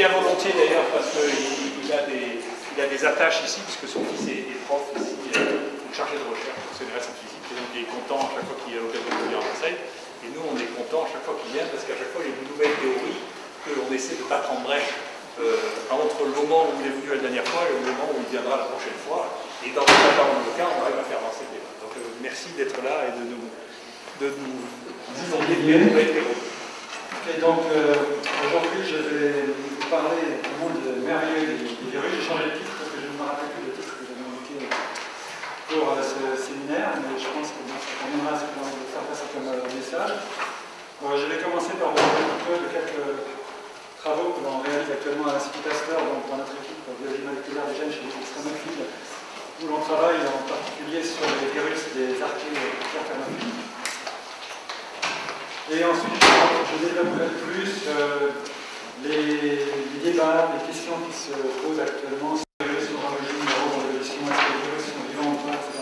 bien volontiers d'ailleurs parce qu'il a des attaches ici, puisque son fils est prof ici, chargé de recherche au CNRS en physique, et donc il est content à chaque fois qu'il a l'occasion de venir en Marseille. Et nous, on est content à chaque fois qu'il vient, parce qu'à chaque fois, il y a une nouvelle théorie qu'on essaie de battre en brèche entre le moment où il est venu la dernière fois et le moment où il viendra la prochaine fois. Et dans le cas, on arrive à faire avancer le débat. Donc merci d'être là et de nous divulguer des nouvelles théories. Et donc, aujourd'hui, je vais vous parler du monde merveilleux des virus. J'ai changé de titre parce que je ne me rappelle plus le titre que j'avais indiqué pour ce séminaire, mais je pense que ça conviendra à ce qu'on va faire passer comme message. Je vais commencer par vous parler un peu de quelques travaux que l'on réalise actuellement à l'Institut Pasteur, donc dans notre équipe de biologie moléculaire des gènes chez les extrémophiles, où l'on travaille en particulier sur les virus des archées thermophiles. Et ensuite, je développerai plus les débats, les questions qui se posent actuellement sur les virus d'origine, neuroévolution, est-ce que les virus sont vivants ou pas, etc.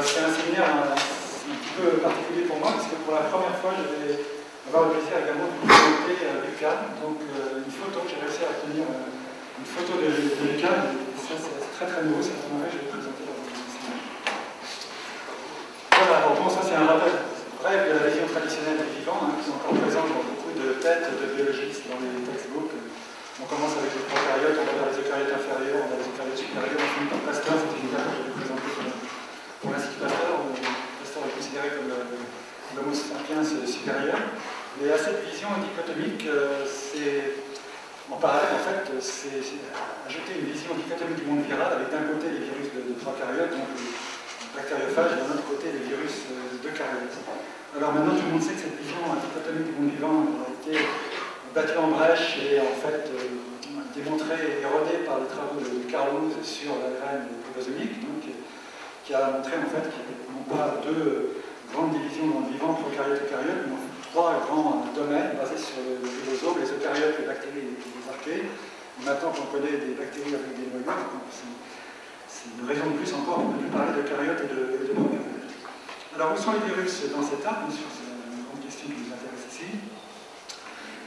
C'est un séminaire un petit peu particulier pour moi, parce que pour la première fois, je vais avoir le plaisir également de vous présenter Lucas. Donc, une photo, j'ai réussi à obtenir une photo de Lucas, et ça, c'est très très nouveau, c'est la première fois que je vais vous présenter dans le séminaire. Voilà, bon, ça c'est un rappel bref de la vision traditionnelle des vivants, qui sont encore présents dans beaucoup de têtes de biologistes dans les textbooks. On commence avec les prokaryotes, on va vers les eucaryotes inférieurs, on va vers les eucaryotes supérieurs, on finit par Pasteur, c'est une carte que je vais vous présenter pour l'Institut Pasteur. Pasteur est considéré comme l'homo sapiens supérieur. Et à cette vision dichotomique, en parallèle, en fait, c'est ajouter une vision dichotomique du monde viral, avec d'un côté les virus de prokaryotes, donc les bactériophages, et d'un autre côté les virus d'eucaryotes. Alors maintenant, tout le monde sait que cette vision dichotomique du monde vivant a été battue en brèche et en fait démontrée et érodée par les travaux de Carl Wood sur l'ARN ribosomique, qui a montré en fait qu'il n'y avait non pas deux grandes divisions dans le vivant, prokaryotes et eucaryotes, mais trois grands domaines basés sur le ribosome, les eucaryotes, les bactéries et les archées. Maintenant qu'on connaît des bactéries avec des noyaux, c'est une raison de plus encore de parler d'eucaryotes et de prokaryotes. Alors, où sont les virus dans cet arbre? Bien sûr, c'est une grande question qui nous intéresse ici.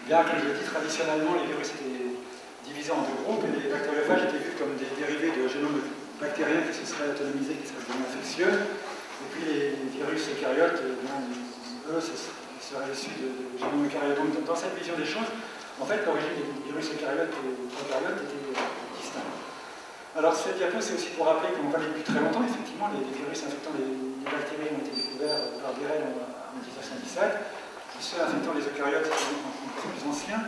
Bien, comme je l'ai dit, traditionnellement, les virus étaient divisés en deux groupes, et les bactériophages étaient vus comme des dérivés de génomes bactériens qui se seraient autonomisés, qui seraient devenus infectieux. Et puis, les virus eucaryotes, eux, seraient issus de génomes eucaryotes. Donc, dans cette vision des choses, en fait, l'origine des virus eucaryotes et prokaryotes était distincte. Alors, cette diapo, c'est aussi pour rappeler qu'on connaît depuis très longtemps, effectivement, les virus infectant les bactéries ont été découverts par Birel en 1917, et ceux infectant les eucaryotes sont encore plus anciens.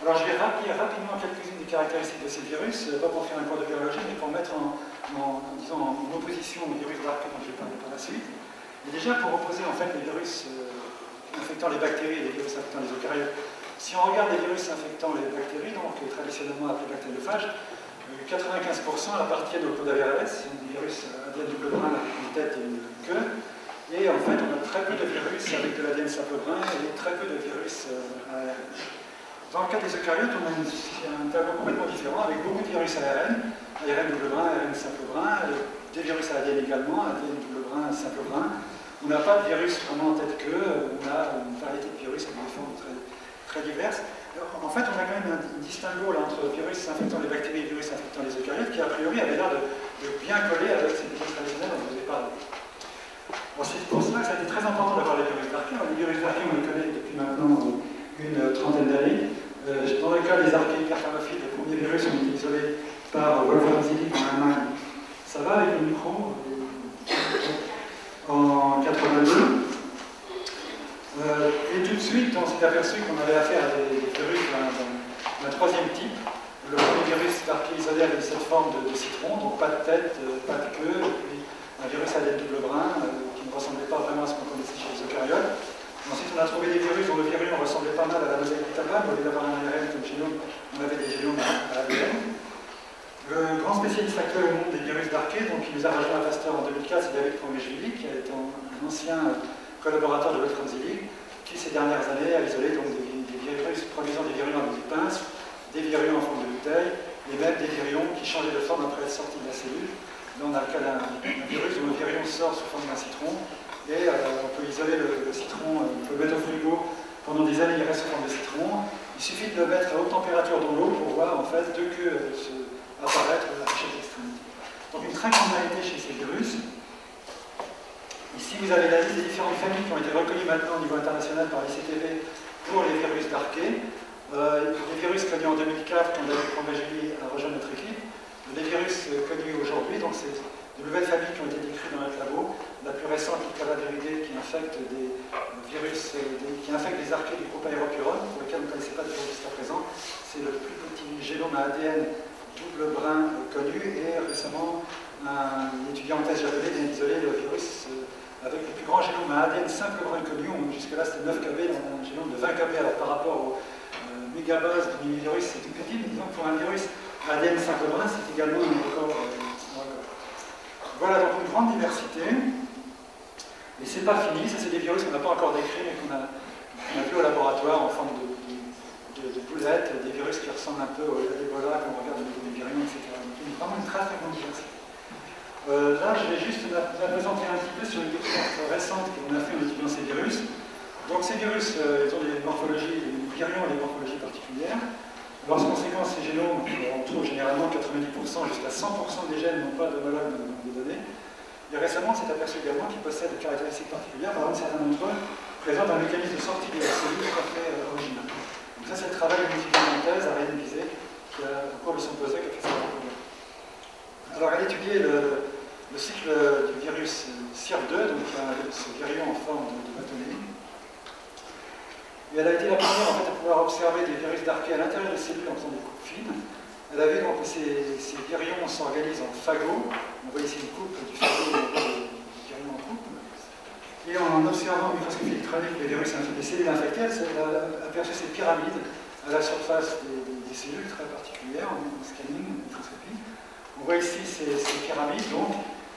Alors, je vais rappeler rapidement quelques-unes des caractéristiques de ces virus, pas pour faire un cours de biologie, mais pour mettre en opposition aux virus d'arc dont je vais parler par la suite. Et déjà, pour opposer en fait les virus infectant les bactéries et les virus infectant les eucaryotes, si on regarde les virus infectant les bactéries, donc traditionnellement appelés bactériophages, 95% appartiennent au Podavirales, c'est des virus ADN double brun avec une tête et une queue. Et en fait, on a très peu de virus avec de l'ADN simple brun et très peu de virus ARN. Dans le cas des eucaryotes, on a un tableau complètement différent avec beaucoup de virus ARN, ARN double brun, ARN simple brun, des virus ADN également, ADN double brun, simple brun. On n'a pas de virus vraiment en tête-queue, on a une variété de virus avec des formes très diverses. En fait, on a quand même un distinguo là, entre virus infectant les bactéries et virus infectant les eucaryotes qui, a priori, avait l'air de bien coller avec ces visions traditionnelles dont je vous ai parlé. Bon, c'est pour cela que ça a été très important d'avoir les virus d'archée. Les virus d'archée, on les connaît depuis maintenant une trentaine d'années. Dans le cas des archées hyperthermophiles, les premiers virus ont été isolés par Wolfram Zillig en Allemagne. Ça va avec le micro en 82. Et tout de suite, on s'est aperçu qu'on avait affaire à des virus d'un troisième type. Le premier virus d'archée isolé avait cette forme de citron, donc pas de tête, pas de queue, et puis un virus ADN double brun qui ne ressemblait pas vraiment à ce qu'on connaissait chez les eucaryotes. Ensuite, on a trouvé des virus dont le virus ressemblait pas mal à la mosaïque du tabac, mais au lieu d'avoir un ARN comme génome, on avait des génomes à l'ADN. Le grand spécialiste actuel au monde des virus d'archée, donc qui nous a rejoint à Pasteur en 2004, c'est David Promejvili, qui a été un ancien collaborateur de Wolfram Zillig, qui ces dernières années a isolé donc, des virus produisant des virions à bout de pince, des virions en forme de bouteille, et même des virions qui changeaient de forme après être sortis de la cellule. Là, on a le cas d'un virus où le virion sort sous forme d'un citron, et on peut isoler le citron, on peut le mettre au frigo pendant des années, il reste sous forme de citron, il Il suffit de le mettre à haute température dans l'eau pour voir en fait deux queues apparaître à chaque extrémité. Donc une très grande variété chez ces virus. Ici vous avez la liste des différentes familles qui ont été reconnues maintenant au niveau international par l'ICTV pour les virus d'Arché. Les virus connus en 2004 quand David Prombé-Julie a rejoint notre équipe. Les virus connus aujourd'hui, donc c'est de nouvelles familles qui ont été décrites dans notre labo. La plus récente, l'Icaviridae, qui infecte des virus, qui infecte des archées du groupe Aeropyron, pour lesquels on ne connaissait pas de virus jusqu'à présent. C'est le plus petit génome à ADN double brin connu, et récemment, un étudiant en thèse japonais vient d'isoler le virus avec le plus grand génome à ADN simple brin connu. Jusque-là, c'était 9 kb, on a un génome de 20 kb. Alors, par rapport au mégabase du virus, c'est tout petit, mais disons que pour un virus ADN simple brin, c'est également un record. Voilà donc une grande diversité. Et c'est pas fini, ça c'est des virus qu'on n'a pas encore décrits, mais qu'on a vu au laboratoire en forme de boulettes, des virus qui ressemblent un peu à l'Ebola, quand on regarde au niveau des virions, etc. Donc vraiment une très très grande diversité. Là, je vais juste vous présenter un petit peu sur une découverte récente qu'on a fait en étudiant ces virus. Donc ces virus, ils ont des morphologies, les virions ont des morphologies particulières. Lorsqu'on séquence ces génomes, on trouve généralement 90% jusqu'à 100% des gènes n'ont pas d'homologue dans les données. Et récemment, on s'est aperçu également qu'ils possèdent des caractéristiques particulières. Par exemple, certains d'entre eux présentent un mécanisme de sortie de la cellule tout à fait original. Donc ça, c'est le travail d'une étudiante en thèse, Ariane Bizet, qui a au cours de son posé, qui a fait ça. Alors, elle a étudié le cycle du virus CIRF2, donc ce virion en forme de bâtonnet. Et elle a été la première en fait, à pouvoir observer des virus d'Arché à l'intérieur des cellules en faisant des coupes fines. Elle a vu donc que ces virions s'organisent en fagots. On voit ici une coupe du fagot du virion en coupe. Et en observant au microscopie électronique les virus des cellules infectées, elle a aperçu ces pyramides à la surface des cellules très particulières en scanning, en microscopie. On voit ici ces pyramides donc,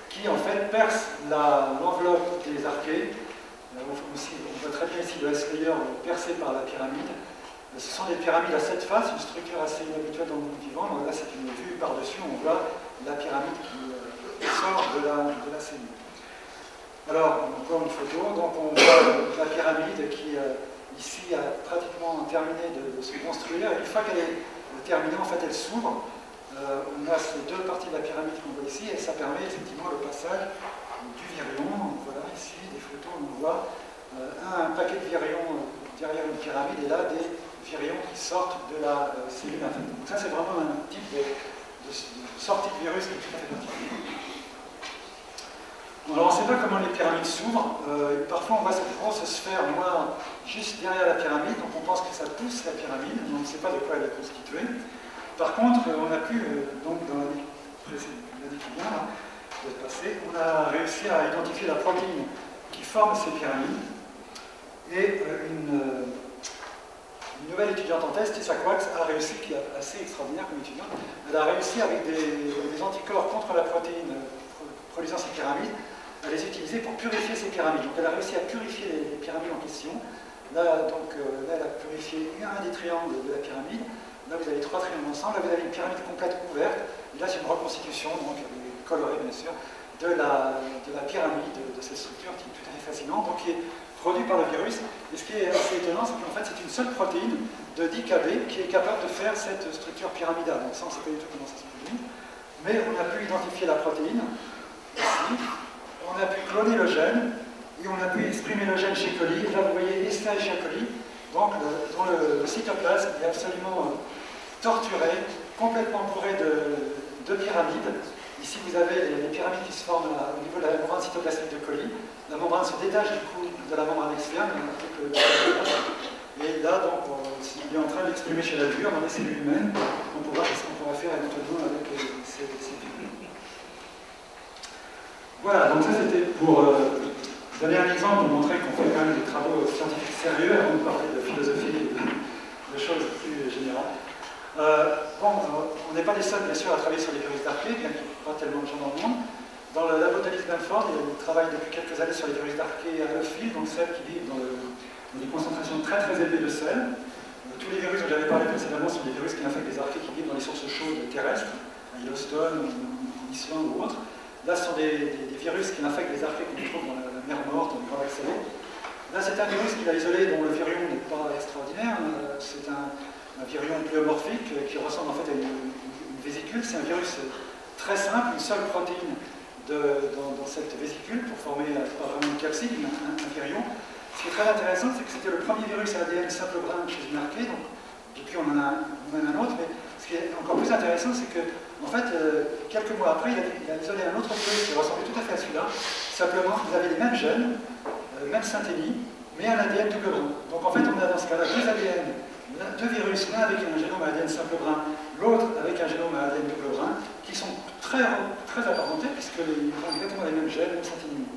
qui en fait percent l'enveloppe des archées. On voit très bien ici le S-layer percé par la pyramide. Ce sont des pyramides à 7 faces, une structure assez inhabituelle dans le monde vivant. Donc là, c'est une vue par-dessus, on voit la pyramide qui sort de la cellule. Alors, encore une photo. Donc, on voit la pyramide qui, ici, a pratiquement terminé de se construire. Et une fois qu'elle est terminée, en fait, elle s'ouvre. On a ces deux parties de la pyramide qu'on voit ici, et ça permet effectivement le passage du virion. Voilà, ici, des photos où on voit un paquet de virions derrière une pyramide, et là, des virions qui sortent de la cellule infectée. Donc ça, c'est vraiment un type de sortie de virus qui est tout à fait particulier. Alors, on ne sait pas comment les pyramides s'ouvrent. Parfois, on voit cette grosse sphère noire juste derrière la pyramide, donc on pense que ça pousse la pyramide, mais on ne sait pas de quoi elle est constituée. Par contre, on a pu, donc dans l'année qui vient, on a réussi à identifier la protéine qui forme ces pyramides. Et une nouvelle étudiante en thèse, Tessa Quax, a réussi, qui est assez extraordinaire comme étudiante, elle a réussi avec des anticorps contre la protéine produisant ces pyramides, à les utiliser pour purifier ces pyramides. Donc elle a réussi à purifier les pyramides en question. Là, elle a purifié un des triangles de la pyramide. Là, vous avez trois triangles ensemble. Là, vous avez une pyramide complète ouverte. Et là, c'est une reconstitution, donc colorée bien sûr, de la pyramide de cette structure qui est tout à fait fascinante, donc qui est produite par le virus. Et ce qui est assez étonnant, c'est qu'en fait, c'est une seule protéine de 10 kb qui est capable de faire cette structure pyramidale. Donc ça, on ne sait pas du tout comment ça se produit. Mais on a pu identifier la protéine ici. On a pu cloner le gène. Et on a pu exprimer le gène chez coli. Et là, vous voyez Escherichia coli, donc dont le cytoplasme est absolument torturé, complètement bourré de pyramides. Ici, vous avez les pyramides qui se forment au niveau de la membrane cytoplasmique de coli. La membrane se détache du coup de la membrane externe. Et là, donc, il est en train d'exprimer chez la dure, dans les cellules humaines. On pourra faire éventuellement avec ces cellules. Voilà, donc ça c'était pour donner un exemple, pour montrer qu'on fait quand même des travaux scientifiques sérieux avant de parler de philosophie et de choses plus générales. On n'est pas les seuls, bien sûr, à travailler sur les virus d'Arché, bien qu'il n'y ait pas tellement de gens dans le monde. Dans le labo d'Alice Benford, ils travaillent depuis quelques années sur les virus d'Arché allophiles, donc celles qui vivent dans des concentrations très très élevées de sel. Tous les virus dont j'avais parlé précédemment sont des virus qui infectent les archées qui vivent dans les sources chaudes terrestres, à Yellowstone, en Islande ou autres. Là, ce sont des virus qui infectent les archées qu'on trouve dans la mer Morte, dans les grands lacs salés. Là, c'est un virus qu'il a isolé, dont le virion n'est pas extraordinaire. C'est un un virion pléomorphique qui ressemble en fait à une vésicule. C'est un virus très simple, une seule protéine dans cette vésicule pour former pas vraiment une capside, un virion. Ce qui est très intéressant, c'est que c'était le premier virus à ADN simple brin chez une archée, donc depuis on en a un autre, mais ce qui est encore plus intéressant, c'est que en fait, quelques mois après, il a isolé un autre virus qui ressemblait tout à fait à celui-là, simplement ils avaient les mêmes gènes, même synthénie, mais un ADN double brin. Donc en fait, on a dans ce cas-là deux ADN, deux virus, l'un avec un génome ADN simple brin, l'autre avec un génome ADN double brin, qui sont très apparentés, puisqu'ils ont exactement les mêmes gènes, même synthénie.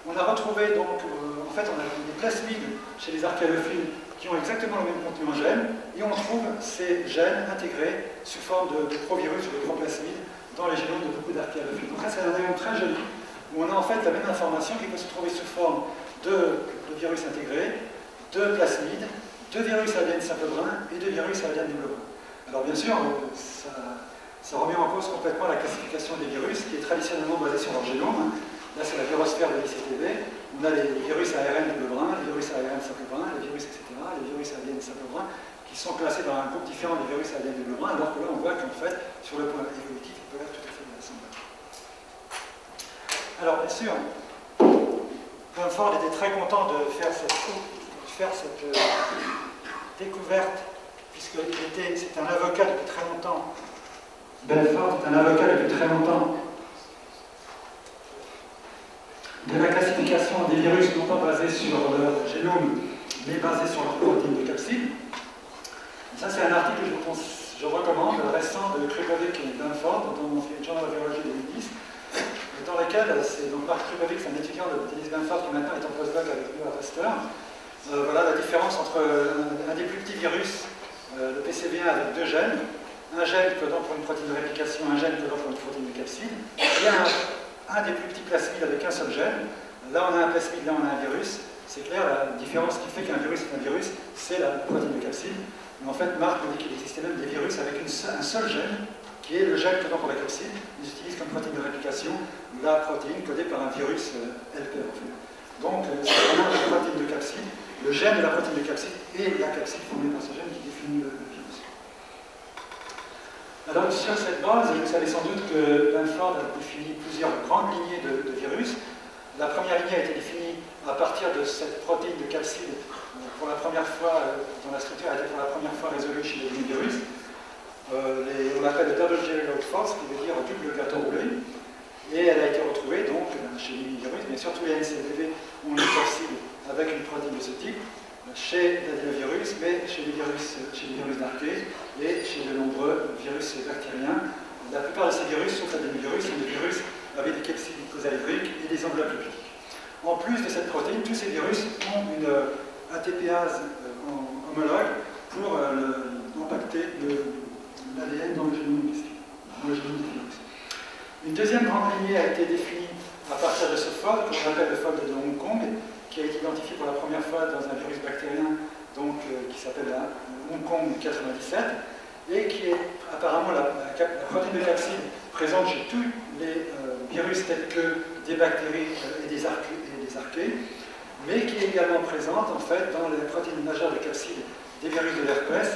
On a retrouvé donc, en fait, on a des plasmides chez les archéophiles qui ont exactement le même contenu en gènes, et on trouve ces gènes intégrés sous forme de provirus ou de proplasmides dans les génomes de beaucoup d'archéophiles. Donc là, c'est un diagramme très joli, où on a en fait la même information qui peut se trouver sous forme de virus intégrés, de plasmides, de virus ADN simple brin et de virus ADN double brin. Alors bien sûr, ça remet en cause complètement la classification des virus, qui est traditionnellement basée sur leur génome. Là, c'est la virosphère de l'ICTV. On a les virus ARN double brin, les virus ARN simple brin, les virus, etc., les virus ADN simple brin, qui sont classés dans un groupe différent des virus ADN double brin, alors que là, on voit qu'en fait, sur le plan évolutif, ils peuvent être tout à fait semblables. Alors, bien sûr, Mumford était très content de faire cette découverte, puisque c'est un avocat depuis très longtemps. Belfort est un avocat depuis très longtemps de la classification des virus non pas basés sur leur génome, mais basés sur leur protéine de capside. Ça, c'est un article que je recommande, récent de Krukovic et Mumford, dans mon Journal of Virology 2010, dans lequel, c'est donc Mark Krukovic, c'est un étudiant de Dennis Mumford qui maintenant est en postdoc avec nous à Pasteur. Voilà la différence entre un des plus petits virus, le PCV1 avec deux gènes, un gène codant pour une protéine de réplication, un gène codant pour une protéine de capside, et un des plus petits plasmides avec un seul gène. Là, on a un plasmide, là, on a un virus. C'est clair, la différence qui fait qu'un virus est un virus, c'est la protéine de capside. Mais en fait, Marc nous dit qu'il existait même des virus avec un seul gène, qui est le gène codant pour la capside. Ils utilisent comme protéine de réplication la protéine codée par un virus helper. En fait. Donc, c'est vraiment la protéine de capside, le gène de la protéine de capside et la capside formée par ce gène qui définit le virus. Alors, sur cette base, vous savez sans doute que Mumford a défini plusieurs grandes lignées de virus. La première lignée a été définie à partir de cette protéine de capside pour la première fois, dont la structure a été pour la première fois résolue chez les virus. On l'appelle le double Jerry Log Force, qui veut dire double gâteau roulé. Et elle a été retrouvée donc chez les virus, mais surtout les NCVV ont une capside avec une protéine de ce type, chez l'adénovirus, mais chez les virus d'archée et chez de nombreux virus bactériens. La plupart de ces virus, sauf l'adénovirus, sont des virus avec des capsides icosaédriques et des enveloppes lipidiques. En plus de cette protéine, tous ces virus ont une ATPase homologue pour impacter l'ADN dans le génome des virus. Une deuxième grande lignée a été définie à partir de ce fold, qu'on appelle le fold de Hong Kong, qui a été identifié pour la première fois dans un virus bactérien donc, qui s'appelle la Hong Kong 97, et qui est apparemment la protéine de capside présente chez tous les virus tels que des bactéries et des archées, mais qui est également présente en fait dans les protéines majeures de capside des virus de l'herpès.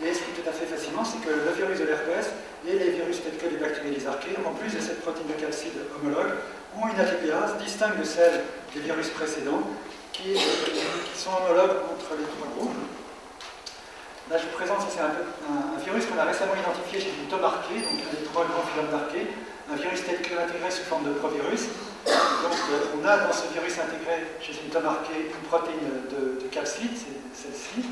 Et ce qui est tout à fait fascinant, c'est que le virus de l'herpès et les virus tels que les bactéries et les archées, en plus de cette protéine de capside homologue, ont une ATPase distincte de celle des virus précédents qui sont homologues entre les trois groupes. Là, je vous présente, c'est un virus qu'on a récemment identifié chez une tome archée, donc un des trois grands phylums d'archée, un virus tel que intégré sous forme de provirus. Donc, on a dans ce virus intégré chez une tome archée une protéine de capside, c'est celle-ci,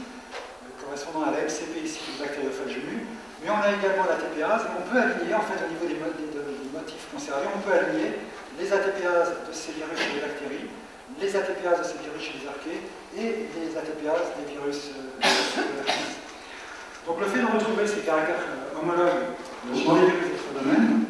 correspondant à la MCP ici du bactériophage jenu. Mais on a également l'ATPase, et on peut aligner, en fait, au niveau des motifs conservés, on peut aligner les ATPases de ces virus chez les bactéries, les ATPases de ces virus chez les archées, et les ATPases des virus Donc le fait de retrouver ces caractères homologues dans les virus de notre domaine